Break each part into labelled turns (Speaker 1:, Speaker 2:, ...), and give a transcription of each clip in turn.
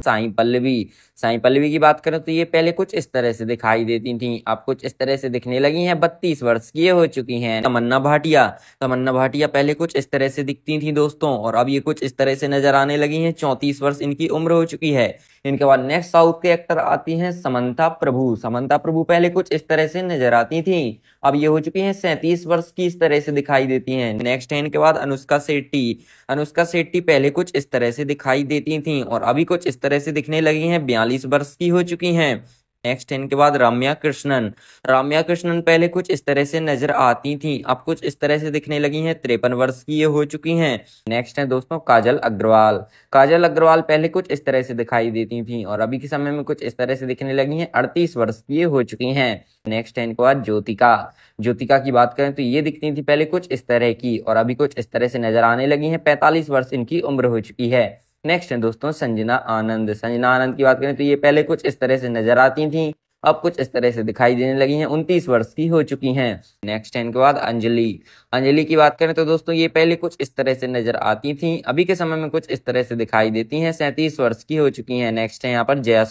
Speaker 1: साईं पल्लवी की बात करें तो ये पहले कुछ इस तरह से दिखाई देती थी, अब कुछ इस तरह से दिखने लगी हैं, 32 वर्ष की ये हो चुकी हैं। तमन्ना भाटिया पहले कुछ इस तरह से दिखती थी दोस्तों, और अब ये कुछ इस तरह से नजर आने लगी हैं, 34 वर्ष इनकी उम्र हो चुकी है। इनके बाद नेक्स्ट साउथ के एक्टर आती हैं समंता प्रभु पहले कुछ इस तरह से नजर आती थी, अब ये हो चुकी हैं 37 वर्ष की, इस तरह से दिखाई देती हैं। नेक्स्ट है इनके बाद अनुष्का शेट्टी पहले कुछ इस तरह से दिखाई देती थी, और अभी कुछ इस तरह से दिखने लगी हैं, 42 वर्ष की हो चुकी हैं। नेक्स्ट है इनके बाद रम्या कृष्णन पहले कुछ इस तरह से नजर आती थी, अब कुछ इस तरह से दिखने लगी हैं, 53 वर्ष की ये हो चुकी हैं। नेक्स्ट है दोस्तों काजल अग्रवाल पहले कुछ इस तरह से दिखाई देती थी, और अभी के समय में कुछ इस तरह से दिखने लगी हैं, 38 वर्ष की ये हो चुकी हैं। नेक्स्ट है इनके बाद ज्योतिका की बात करें तो ये दिखती थी पहले कुछ इस तरह की, और अभी कुछ इस तरह से नजर आने लगी हैं, 45 वर्ष इनकी उम्र हो चुकी है। नेक्स्ट है दोस्तों संजना आनंद की बात करें तो ये पहले कुछ इस तरह से नजर आती थी, अब कुछ इस तरह से दिखाई देने लगी हैं, 29 वर्ष की हो चुकी हैं। नेक्स्ट है इनके बाद अंजलि की बात करें तो दोस्तों ये पहले कुछ इस तरह से नजर आती थी, अभी के समय में कुछ इस तरह से दिखाई देती हैं, 37 वर्ष की हो चुकी हैं। नेक्स्ट है यहाँ पर जया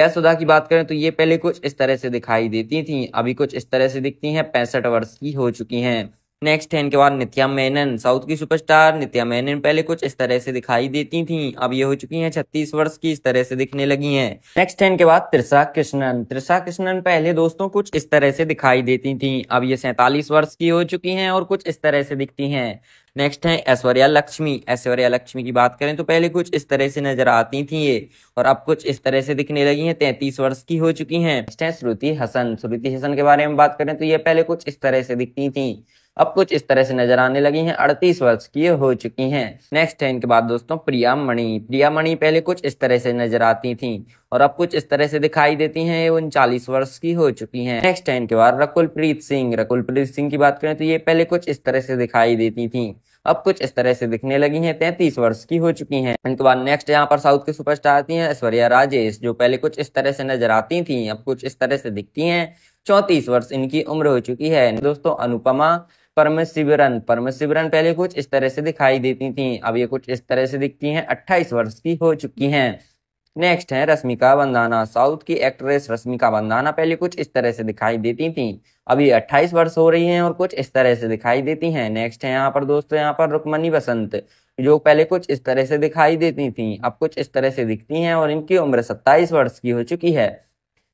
Speaker 1: सुधा की बात करें तो ये पहले कुछ इस तरह से दिखाई देती थी, अभी कुछ इस तरह से दिखती हैं, 65 वर्ष की हो चुकी हैं। नेक्स्ट है इनके बाद नित्या मेनन, साउथ की सुपरस्टार नित्या मेनन पहले कुछ इस तरह से दिखाई देती थी, अब ये हो चुकी हैं 36 वर्ष की, इस तरह से दिखने लगी हैं। नेक्स्ट है इनके बाद त्रिशा कृष्णन पहले दोस्तों कुछ इस तरह से दिखाई देती थी, अब ये 47 वर्ष की हो चुकी हैं, और कुछ इस तरह से दिखती हैं। नेक्स्ट है ऐश्वर्या लक्ष्मी की बात करें तो पहले कुछ इस तरह से नजर आती थी ये, और अब कुछ इस तरह से दिखने लगी हैं, 33 वर्ष की हो चुकी हैं। नेक्स्ट है श्रुति हसन के बारे में बात करें तो ये पहले कुछ इस तरह से दिखती थी, अब कुछ इस तरह से नजर आने लगी हैं, 38 वर्ष की हो चुकी हैं। नेक्स्ट है इनके बाद दोस्तों प्रिया मणि पहले कुछ इस तरह से नजर आती थी, और अब कुछ इस तरह से दिखाई देती हैं, ये 39 वर्ष की हो चुकी हैं। नेक्स्ट है इनके बाद रकुल प्रीत सिंह की बात करें तो ये पहले कुछ इस तरह से दिखाई देती थी, अब कुछ इस तरह से दिखने लगी हैं, 33 वर्ष की हो चुकी हैं। इनके बाद नेक्स्ट यहाँ पर साउथ के सुपरस्टार आती हैं ऐश्वर्या राजेश, जो पहले कुछ इस तरह से नजर आती थी, अब कुछ इस तरह से दिखती हैं, 34 वर्ष इनकी उम्र हो चुकी है। दोस्तों अनुपमा परमशिवरन पहले कुछ इस तरह से दिखाई देती थी, अब ये कुछ इस तरह से दिखती हैं, 28 वर्ष की हो चुकी हैं। नेक्स्ट है रश्मिका मंदाना, साउथ की एक्ट्रेस रश्मिका मंदाना पहले कुछ इस तरह से दिखाई देती थी, अभी 28 वर्ष हो रही हैं, और कुछ इस तरह से दिखाई देती हैं। नेक्स्ट है यहाँ पर दोस्तों यहाँ पर रुक्मणी वसंत, जो पहले कुछ इस तरह से दिखाई देती थी, अब कुछ इस तरह से दिखती हैं, और इनकी उम्र 27 वर्ष की हो चुकी है।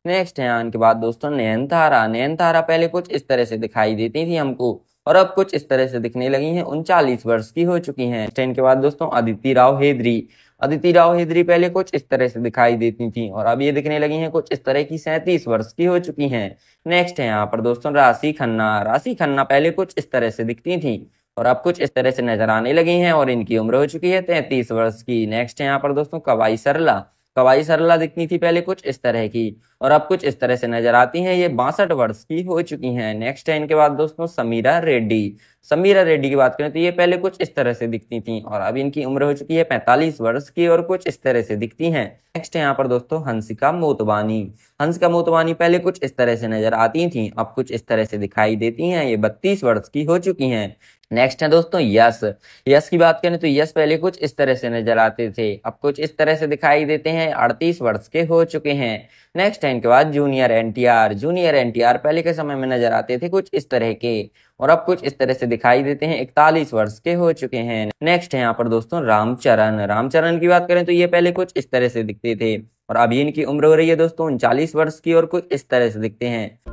Speaker 1: नेक्स्ट है यहाँ इनके बाद दोस्तों नयनतारा पहले कुछ इस तरह से दिखाई देती थी हमको, और अब कुछ इस तरह से दिखने लगी हैं, 39 वर्ष की हो चुकी हैं। इनके बाद दोस्तों अदिति राव हेदरी पहले कुछ इस तरह से दिखाई देती थी, और अब ये दिखने लगी हैं कुछ इस तरह की, 37 वर्ष की हो चुकी हैं। नेक्स्ट है यहाँ पर दोस्तों राशि खन्ना पहले कुछ इस तरह से दिखती थी, और अब कुछ इस तरह से नजर आने लगी हैं, और इनकी उम्र हो चुकी है 33 वर्ष की। नेक्स्ट है यहाँ पर दोस्तों कवाई सरला दिखती थी पहले कुछ इस तरह की, और अब कुछ इस तरह से नजर आती हैं, ये 62 वर्ष की हो चुकी हैं। नेक्स्ट है इनके बाद दोस्तों समीरा रेड्डी की बात करें तो ये पहले कुछ इस तरह से दिखती थी, और अब इनकी उम्र हो चुकी है 45 वर्ष की, और कुछ इस तरह से दिखती हैं। नेक्स्ट है यहाँ पर दोस्तों हंसिका मोतवानी पहले कुछ इस तरह से नजर आती थी, अब कुछ इस तरह से दिखाई देती हैं, ये 32 वर्ष की हो चुकी हैं। नेक्स्ट है दोस्तों यश की बात करें तो यश पहले कुछ इस तरह से नजर आते थे, अब कुछ इस तरह से दिखाई देते हैं, 38 वर्ष के हो चुके हैं। नेक्स्ट है इनके बाद जूनियर एनटीआर पहले के समय में नजर आते थे कुछ इस तरह के, और अब कुछ इस तरह से दिखाई देते हैं, 41 वर्ष के हो चुके हैं। नेक्स्ट है यहाँ पर दोस्तों रामचरण की बात करें तो ये पहले कुछ इस तरह से दिखते थे, और अभी इनकी उम्र हो रही है दोस्तों 39 वर्ष की, और कुछ इस तरह से दिखते हैं।